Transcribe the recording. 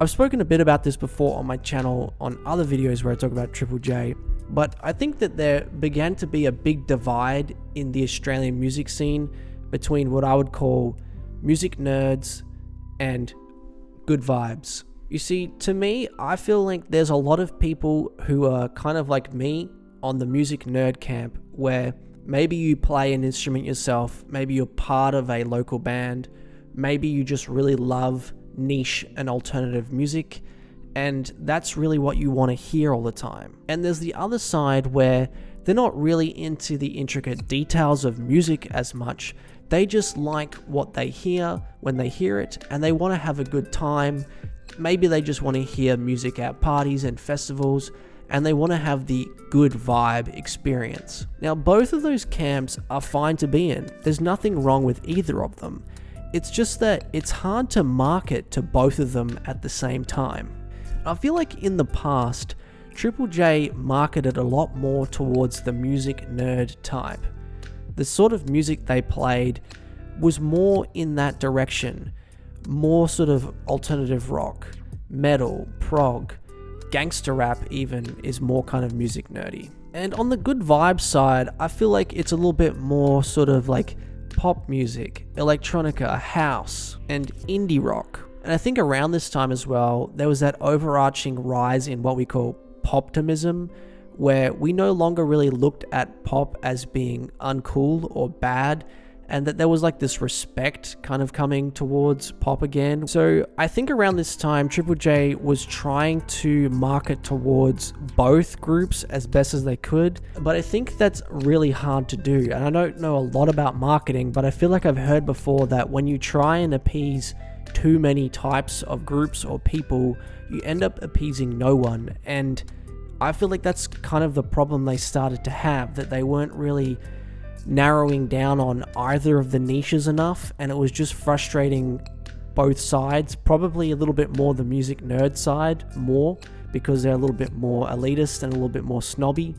I've spoken a bit about this before on my channel on other videos where I talk about Triple J, but I think that there began to be a big divide in the Australian music scene between what I would call music nerds and good vibes. You see, to me, I feel like there's a lot of people who are kind of like me on the music nerd camp, where maybe you play an instrument yourself, maybe you're part of a local band, maybe you just really love niche and alternative music, and that's really what you want to hear all the time. And there's the other side where they're not really into the intricate details of music as much. They just like what they hear when they hear it, and they want to have a good time. Maybe they just want to hear music at parties and festivals, and they want to have the good vibe experience. Now, both of those camps are fine to be in. There's nothing wrong with either of them. It's just that it's hard to market to both of them at the same time. I feel like in the past, Triple J marketed a lot more towards the music nerd type. The sort of music they played was more in that direction, more sort of alternative rock, metal, prog, gangster rap even is more kind of music nerdy. And on the good vibe side, I feel like it's a little bit more sort of like pop music, electronica, house, and indie rock. And I think around this time as well, there was that overarching rise in what we call poptimism, where we no longer really looked at pop as being uncool or bad, and that there was like this respect kind of coming towards pop again. So I think around this time, Triple J was trying to market towards both groups as best as they could, but I think that's really hard to do. And I don't know a lot about marketing, but I feel like I've heard before that when you try and appease too many types of groups or people, you end up appeasing no one. And I feel like that's kind of the problem they started to have, that they weren't really narrowing down on either of the niches enough, and it was just frustrating both sides. Probably a little bit more the music nerd side more, because they're a little bit more elitist and a little bit more snobby.